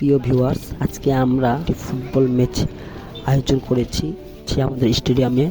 প্রিয় ভিউয়ার্স, আজকে আমরা একটি ফুটবল ম্যাচ আয়োজন করেছি আমাদের স্টেডিয়ামে।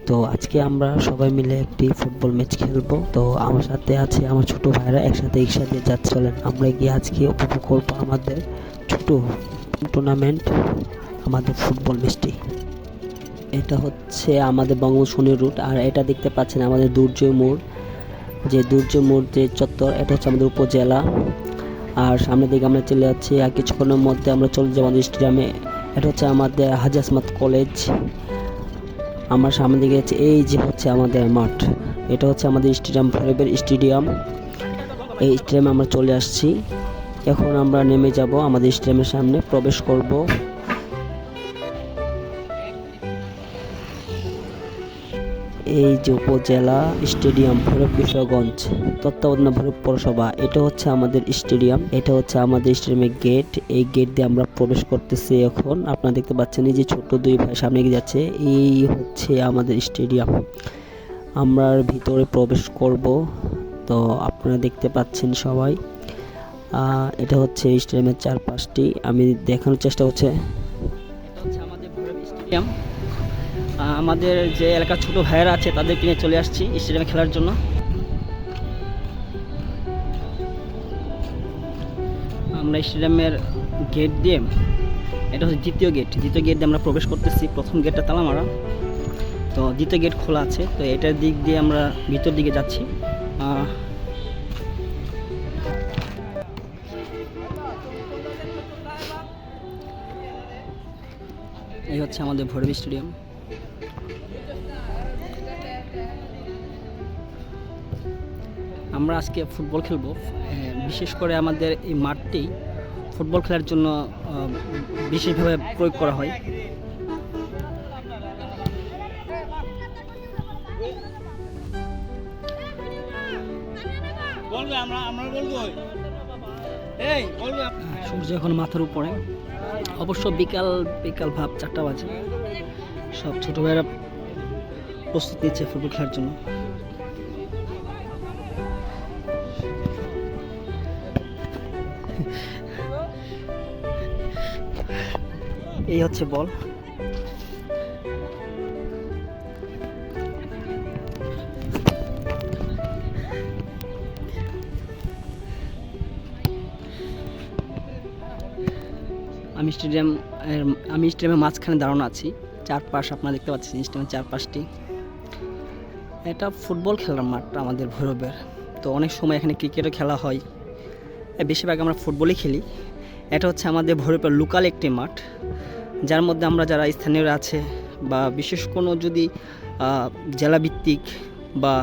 তো আজকে আমরা সবাই মিলে একটি ফুটবল ম্যাচ খেলবো। তো আমার সাথে আছে আমার ছোট ভাইরা, একসাথে দিয়ে যাচ্ছে। চলেন আমরা গিয়ে আজকে উপভোগ করবো আমাদের ছোট টুর্নামেন্ট, আমাদের ফুটবল ম্যাচটি। এটা হচ্ছে আমাদের বঙ্গবন্ধু রুট, আর এটা দেখতে পাচ্ছেন আমাদের দুর্জয় মোড়, যে চত্বর, এটা হচ্ছে আমাদের উপজেলা। আর সামনের দিকে আমরা চলে যাচ্ছি, আর কিছুক্ষণের মধ্যে আমরা চলে যাবো আমাদের স্টেডিয়ামে। এটা হচ্ছে আমাদের হাজী আসমাত কলেজ। আমার সামনের দিকে আছে, এই যে হচ্ছে আমাদের মাঠ, এটা হচ্ছে আমাদের স্টেডিয়াম, ভৈরবের স্টেডিয়াম। এই স্টেডিয়ামে আমরা চলে আসছি। এখন আমরা নেমে যাব, আমাদের স্টেডিয়ামের সামনে প্রবেশ করব। এই যে উপজেলা স্টেডিয়াম, ভৈরব কিশোরগঞ্জ, তত্ত্বাবধানে ভৈরব পৌরসভা। এটা হচ্ছে আমাদের স্টেডিয়াম, এটা হচ্ছে আমাদের স্টেডিয়ামের গেট। এই গেট দিয়ে আমরা প্রবেশ করতেছি। এখন আপনারা দেখতে পাচ্ছেন এই যে ছোট দুই ভাই সামনে এগিয়ে যাচ্ছে, এই হচ্ছে আমাদের স্টেডিয়াম। আমরা ভিতরে প্রবেশ করব। তো আপনারা দেখতে পাচ্ছেন সবাই, এটা হচ্ছে স্টেডিয়ামের চারপাশটি আমি দেখানোর চেষ্টা করছি। এটা হচ্ছে আমাদের ভৈরব স্টেডিয়াম। আমাদের যে এলাকার ছোট ভাইয়েরা আছে তাদেরকে নিয়ে চলে আসছি স্টেডিয়ামে খেলার জন্য। আমরা স্টেডিয়ামের গেট দিয়ে, এটা হচ্ছে দ্বিতীয় গেট দিয়ে আমরা প্রবেশ করতেছি। প্রথম গেটটা তালা মারা, তো দ্বিতীয় গেট খোলা আছে। তো এটার দিক দিয়ে আমরা ভিতর দিকে যাচ্ছি। এই হচ্ছে আমাদের ভৈরব স্টেডিয়াম। আমরা আজকে ফুটবল খেলবো। বিশেষ করে আমাদের এই মাঠটি ফুটবল খেলার জন্য বিশেষভাবে প্রয়োগ করা হয়। সূর্য এখন মাথার উপরে, অবশ্য বিকাল ভাব 4টা বাজে। সব ছোট ভাইয়েরা প্রস্তুত নিচ্ছে ফুটবল খেলার জন্য। এই হচ্ছে বল। আমি স্টেডিয়ামের মাঝখানে দাঁড়ানো আছি। চারপাশ আপনারা দেখতে পাচ্ছেন, স্টেডিয়ামের চারপাশটি। এটা ফুটবল খেলার মাঠ আমাদের ভৈরবের। তো অনেক সময় এখানে ক্রিকেটও খেলা হয়, বেশিরভাগ আমরা ফুটবলই খেলি। এটা হচ্ছে আমাদের ভৈরবের লোকাল একটি মাঠ, যার মধ্যে আমরা যারা স্থানীয়রা আছে বা বিশেষ কোনো যদি জেলাভিত্তিক বা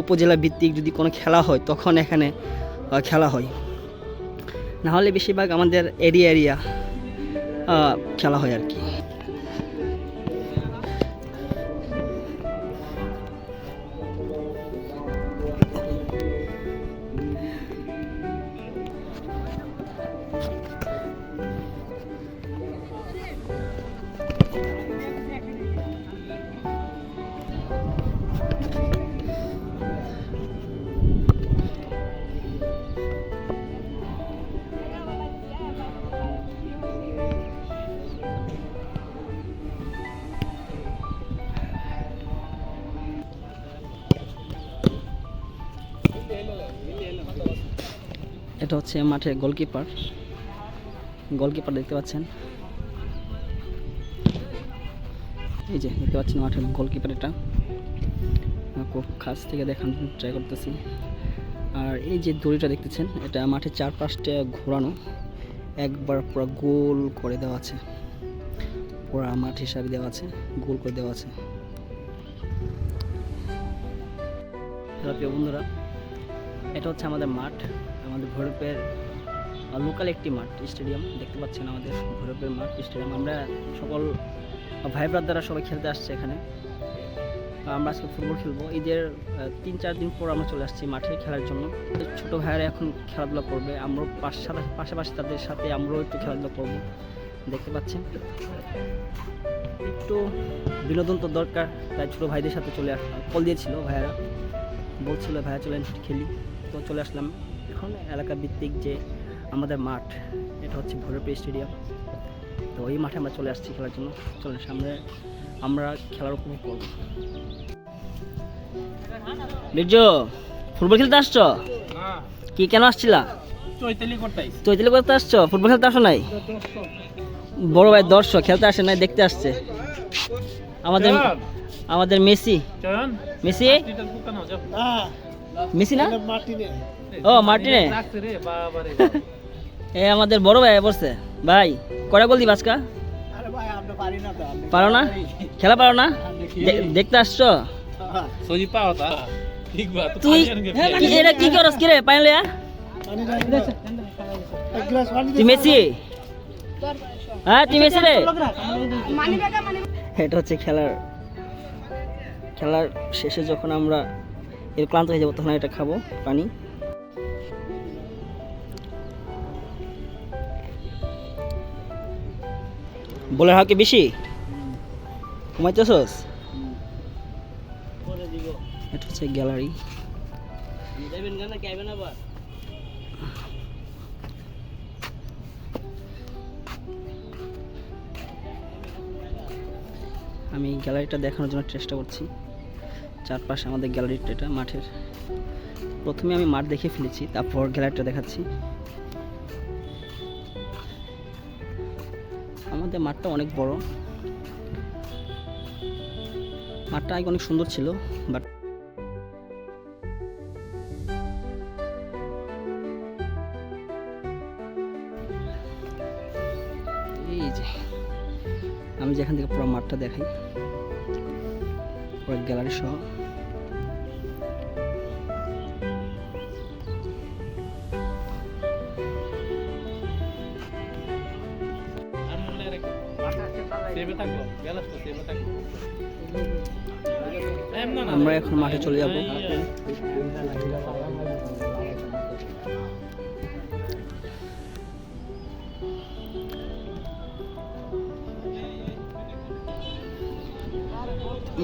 উপজেলা ভিত্তিক যদি কোনো খেলা হয় তখন এখানে খেলা হয়। নাহলে বেশিরভাগ আমাদের এরিয়া খেলা হয় আর কি। এটা হচ্ছে মাঠের গোলকিপার দেখতে পাচ্ছেন, এই যে দেখতে পাচ্ছেন মাঠের গোলকিপার। এটা খুব কাছ থেকে দেখানোর ট্রাই করতেছি। আর এই যে দড়িটা দেখতেছেন, এটা মাঠের চারপাশটা ঘোরানো, একবার পুরো গোল করে দেওয়া আছে, পুরো মাঠ হিসাবে দেওয়া আছে, গোল করে দেওয়া আছে। প্রিয় বন্ধুরা, এটা হচ্ছে আমাদের মাঠ, আমাদের ভৈরবের লোকাল একটি মাঠ, স্টেডিয়াম। দেখতে পাচ্ছেন আমাদের ভৈরবের মাঠ স্টেডিয়াম। আমরা সকল ভাই ব্রাদাররা সবাই খেলতে আসছে এখানে। আমরা আজকে ফুটবল খেলবো। ঈদের 3-4 দিন পর আমরা চলে আসছি মাঠে খেলার জন্য। ছোট ভাইয়েরা এখন খেলাধুলা করবে, আমরাও পাশাপাশি তাদের সাথে আমরাও একটু খেলাধুলা করব। দেখতে পাচ্ছেন একটু বিনোদন তো দরকার, তাই ছোটো ভাইদের সাথে কল দিয়েছিল ভাইয়েরা, বলছিল ভাইয়া চলেন খেলি। তো চলে আসলাম। এখন এলাকা ভিত্তিক যে আমাদের মাঠ, এটা হচ্ছে ভৈরবী স্টেডিয়াম। তো এই মাঠে আমরা চলে আসছি খেলার জন্য। চলেন সামনে আমরা খেলার উপভোগ করব। বীর্য, ফুটবল খেলতে আসছো? কি কেন আসছিলা? চৈতালি করতে আসছো? ফুটবল খেলতে আসো নাই? বড় ভাই দর্শক, খেলতে আসে নাই, দেখতে আসছে। আমাদের মেসি মেসি মেসি না, ও মার্টিনে। এ আমাদের বড় ভাই বলছে, ভাই কয়টা গোল দিবা আজকা? পারো না? খেলা পারো না? দেখতে আসছো? তুই এটা কি করস কি রে পাইলে? তুই মেসি? হ্যাঁ তুই মেসি রে? এটা হচ্ছে খেলার শেষে যখন আমরা এর ক্লান্ত হয়ে যাবো তখন এটা খাবো পানি। বলে হাকে বেশি ঘুমাইতেছস? এটা হচ্ছে গ্যালারি। আমি গ্যালারিটা দেখানোর জন্য চেষ্টা করছি। চারপাশে আমাদের গ্যালারিটা, এটা মাঠের। প্রথমে আমি মাঠ দেখে ফেলেছি, তারপর গ্যালারিটা দেখাচ্ছি। আমাদের মাঠটা অনেক বড়। মাঠটা আগে অনেক সুন্দর ছিল, বাট এই যে আমি যেখান থেকে পুরো মাঠটা দেখাই, পুরো গ্যালারি সহ। আমরা এখন মাঠে চলে যাব।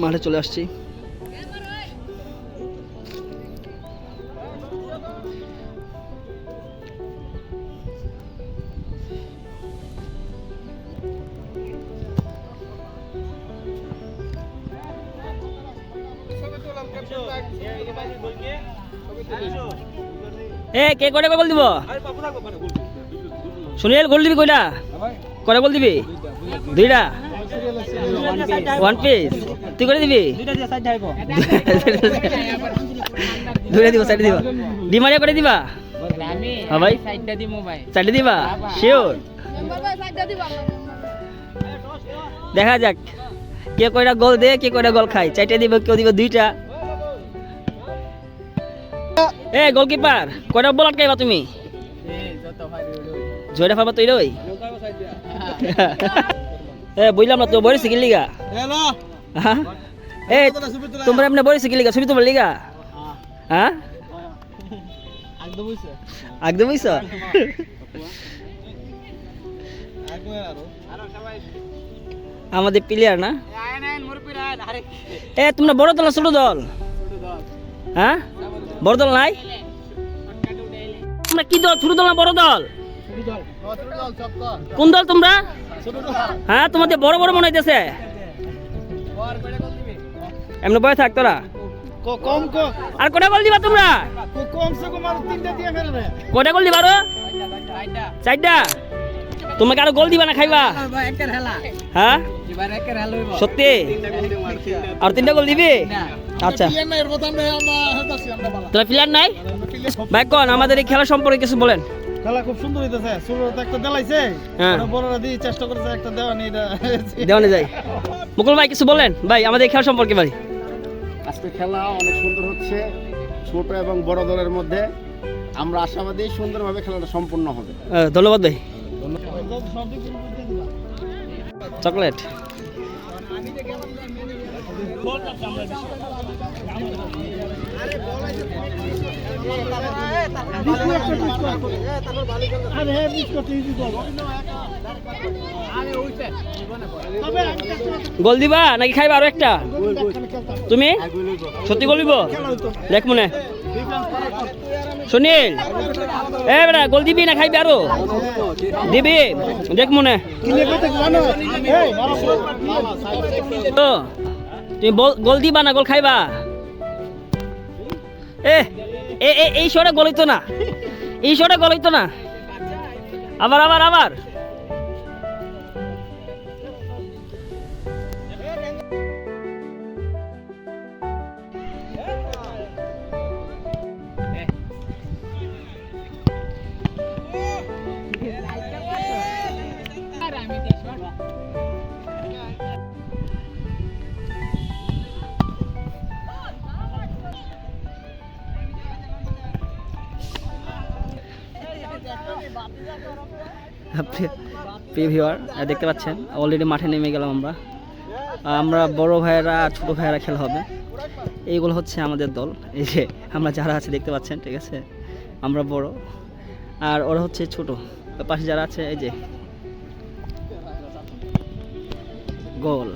মাঠে চলে আসছি। কে কয়টা গোল দিব? সুনীল গোল দিবি কয়টা? কয়টা গোল দিবি? দুইটা। ওয়ান পিস তুই করে দিবি? দুইটা দিব, সাইডে দিবা। ডিমারিয়া করে দিবা? হ্যাঁ ভাই, সাইডে দিবা শিওর? দেখা যাক কে কয়টা গোল দে, কে কয়টা গোল খায়। চারটে দিব, কেউ দিব দুইটা। এ গোলকিপার কয়টা বল আটকাইবা তুমি? জয়টা পাবা তুই রই। এ বুঝলাম না, তো বড় সিকিল লিগা। এ তোমরা এমনি বড় সিকিল লিগা ছবি তোমার লিগা? হ্যাঁ একদম বুঝছ। আমাদের প্লেয়ার না? এ তোমরা বড় দল না ছোট দল? হ্যাঁ বড় দল নাই? তোমরা কি দল, ছোট দল না বড় দল? কোন দল তোমরা? হ্যাঁ তোমাদের বড় বড় মনে হইতেছে। এমনি বয়ে থাক তোরা। আর কটা গোল দিবা তোমরা? কটা গোল দিবা? চারটা। তোমাকে আরো গোল দিবা না খাইবা? হ্যাঁ সত্যি? আর তিনটা গোল দিবি? আচ্ছা তোরা প্লেয়ার নাই? ভাই কোন আমাদের এই খেলা সম্পর্কে কিছু বলেন। খেলা খুব সুন্দর হইতেছে। শুরুতে একটা দেলাইছে, বড়রা দিয়ে চেষ্টা করেছে একটা দেওয়ানি যায়। মুকুল ভাই কিছু বলেন ভাই আমাদের এই খেলা সম্পর্কে। ভাই আজকে খেলা অনেক সুন্দর হচ্ছে, ছোট এবং বড় দলের মধ্যে। আমরা আশাবাদী সুন্দরভাবে খেলাটা সম্পূর্ণ হবে। ধন্যবাদ ভাই। চকলেট গোল দিবা নাকি খাইবা আরো একটা? তুমি সত্যি গোল দিব দেখ মনে। সুনীল এ বেটা গোল দিবি না খাইবি আরো দিবি দেখ মনে তো তুমি গোল দিবা না গোল খাইবা এ এই শোটা গোল হইতো না এই শোটা গোল হইতো না আবার আবার আবার প্রিয় ভিউয়ার দেখতে পাচ্ছেন অলরেডি মাঠে নেমে গেলাম আমরা বড় ভাইয়েরা আর ছোটো ভাইয়েরা খেলা হবে। এইগুলো হচ্ছে আমাদের দল, এই যে আমরা যারা আছে দেখতে পাচ্ছেন, ঠিক আছে। আমরা বড় আর ওরা হচ্ছে ছোট, পাশে যারা আছে এই যে গোল।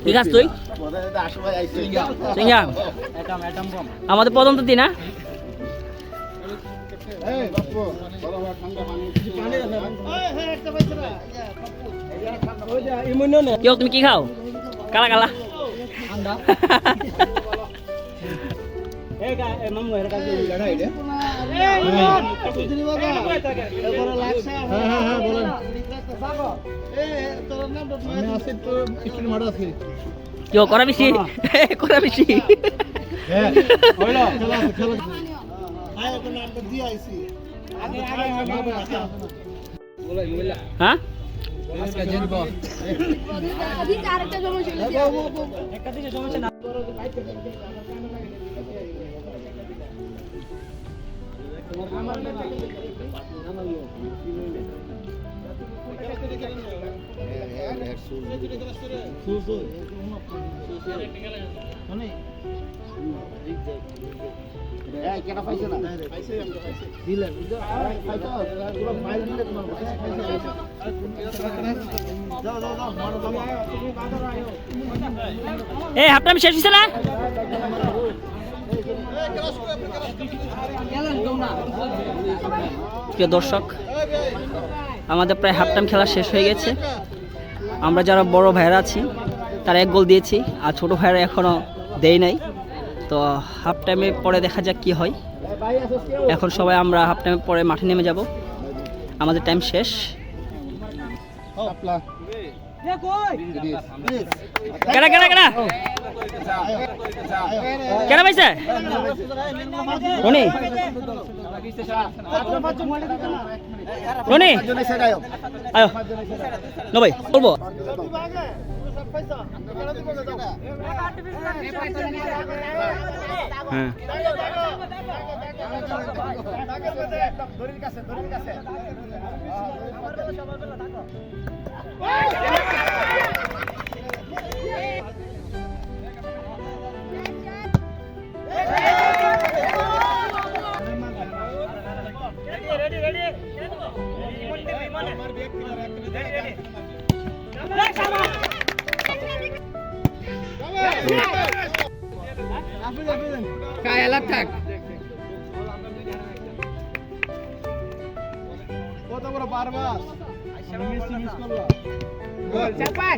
ঠিক আছে তুই সিংহা আমাদের প্রথম তো দিন তুমি কি খাও? কালা কালা কেউ করা বেশি করা বেশি হ্যাঁ এই হাফ টাইম শেষ হয়েছে না? প্রিয় দর্শক, আমাদের প্রায় হাফ টাইম খেলা শেষ হয়ে গেছে। আমরা যারা বড় ভাইয়েরা আছি তারা 1 গোল দিয়েছি, আর ছোট ভাইয়েরা এখনো দেয় নাই। তো হাফ টাইমে পরে দেখা যাক কি হয়। এখন সবাই আমরা হাফ টাইমে পরে মাঠে নেমে যাব, আমাদের টাইম শেষ। কেনা কেনা কেনা কেনা পাইছে রনি রনি আয়ো নবাই বলবো হ্যাঁ কায়ালা থাক কত বড় বারবার মেসি মিস করলো গোল চাপাই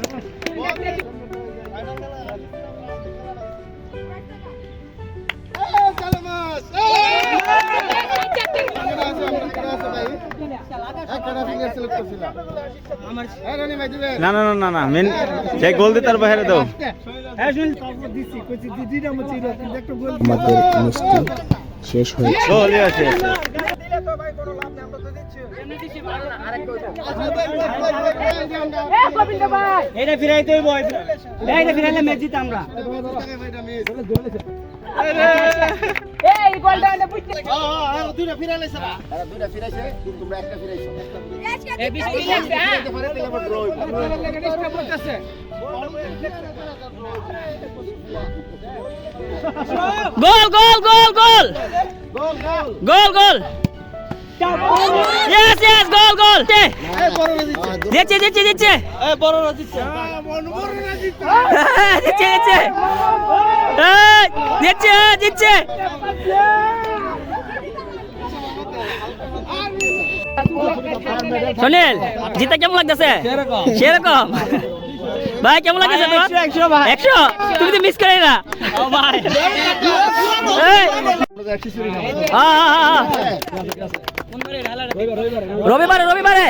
না না না না মেন যে গোল দিতে তার বাইরে দাও। আমাদের মিষ্টি শেষ হয়েছে। গোল আছে এটা ফিরাইতে হইব, এটা ফিরাইলে ম্যাচ জিত আমরা। এই গোলটা এনে বুঝতে দুইটা ফিরাইছে না, দুইটা ফিরাইছে, তোমরা একটা ফিরাইছো। এই বিশ লাগছে হ্যাঁ গোল গোল গোল গোল গোল গোল গোল গোল ইয়েস ইয়েস গোল গোল গোল দিচ্ছে দিচ্ছে দিচ্ছে দিচ্ছে দিচ্ছে দিচ্ছে দিচ্ছে সুনীল জিতে কেমন লাগতেছে সেরকম ভাই কেমন লাগতেছে তো 100 তুমি তো মিস করে না রবিবারে রবিবারে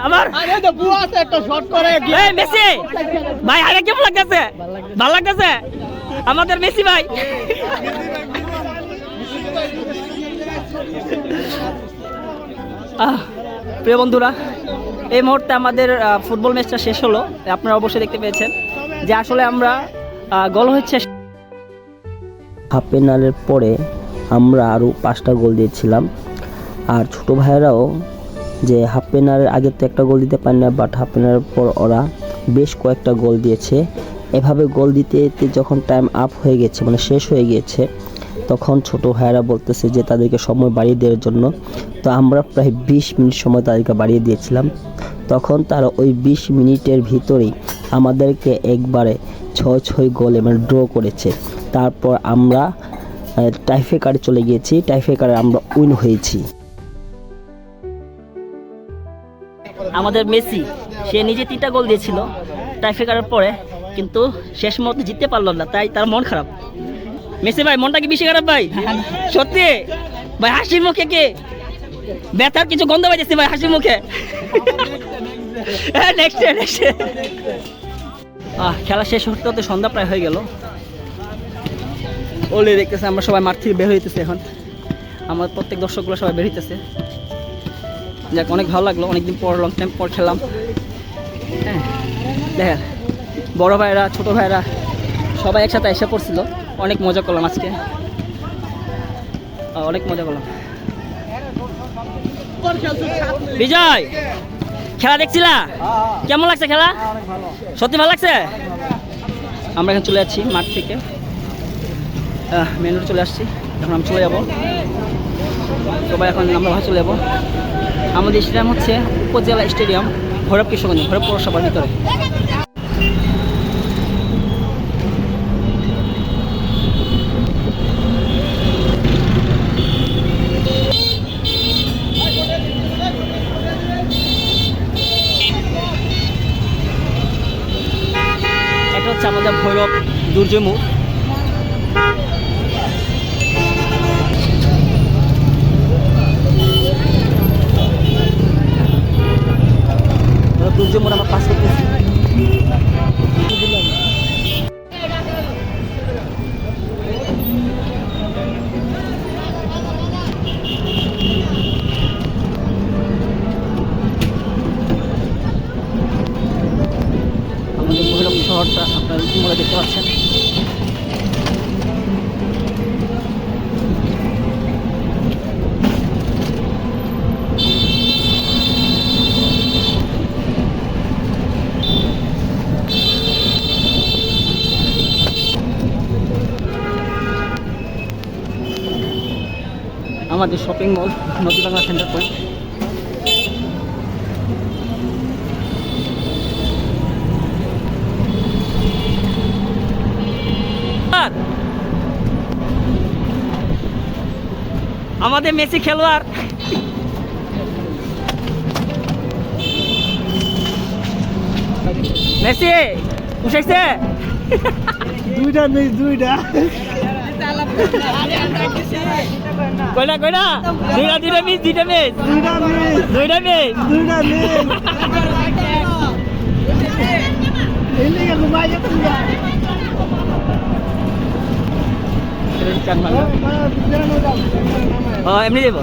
আমার মেসি ভাই আগে কেমন লাগতেছে ভালো লাগতেছে আমাদের মেসি ভাই প্রিয় বন্ধুরা এই মুহূর্তে আমাদের ফুটবল ম্যাচটা শেষ হলো আপনারা অবশ্যই দেখতে পেয়েছেন যে আসলে আমরা গোল হচ্ছে হাফ পেনালের পরে আমরা আরও 5টা গোল দিয়েছিলাম আর ছোট ভাইয়েরাও যে হাফ পেনালের আগে তো একটা গোল দিতে পারে না বাট হাফ পেনালের পর ওরা বেশ কয়েকটা গোল দিয়েছে এভাবে গোল দিতে দিতে যখন টাইম আপ হয়ে গেছে মানে শেষ হয়ে গিয়েছে তখন ছোট ভাইয়েরা বলতেছে যে তাদেরকে সময় বাড়িয়ে দেওয়ার জন্য তো আমরা প্রায় 20 মিনিট সময় তাদেরকে বাড়িয়ে দিয়েছিলাম তখন তারা ওই 20 মিনিটের ভিতরেই আমাদেরকে একবারে 6 গোলে মানে ড্র করেছে তারপর আমরা টাইফেকারে চলে গিয়েছি টাইফেকারে আমরা উইন হয়েছি আমাদের মেসি সে নিজে 3টা গোল দিয়েছিল টাইফেকারের পরে কিন্তু শেষ মুহূর্তে জিততে পারল না তাই তার মন খারাপ মেসি ভাই মনটা কি বেশি খারাপ ভাই সত্যি ভাই হাসি মুখে কে ব্যথার কিছু গন্ধ পাইতেছি ভাই হাসি মুখে খেলা শেষ হতে হতে সন্ধ্যা প্রায় হয়ে গেল ওলে দেখতেছে আমরা সবাই মাঠ থেকে বের হইতেছে এখন আমার প্রত্যেক দর্শকগুলো সবাই বের হইতেছে যাক অনেক ভালো লাগলো অনেকদিন পর লং টাইম পর খেলাম হ্যাঁ দেখেন বড় ভাইরা ছোট ভাইরা সবাই একসাথে এসে পড়ছিল অনেক মজা করলাম আজকে অনেক মজা করলাম বিজয় খেলা দেখছিলা কেমন লাগছে খেলা সত্যি ভালো লাগছে আমরা এখন চলে যাচ্ছি মাঠ থেকে মেন রোড চলে আসছি এখন আমি চলে যাবো সবাই এখন আমরা ভাই চলে যাবো আমাদের স্টেডিয়াম হচ্ছে উপজেলা স্টেডিয়াম ভৈরব কিশোরগঞ্জ ভৈরব পৌরসভার ভিতরে এটা হচ্ছে আমাদের ভৈরব দুর্জয় মুখ দুর্জয় মোড় আমরা পাস করতেছি আমাদের ভৈরব শহরটা আপনারা ইতিমধ্যে দেখতে পাচ্ছেন আমাদের শপিং মল নদী বাংলা সেন্টার পয়েন্ট আমাদের মেসি খেলোয়াড় মেসি উঠেছে দুইটা কয়টা দুইটা মিস এমনি দেবো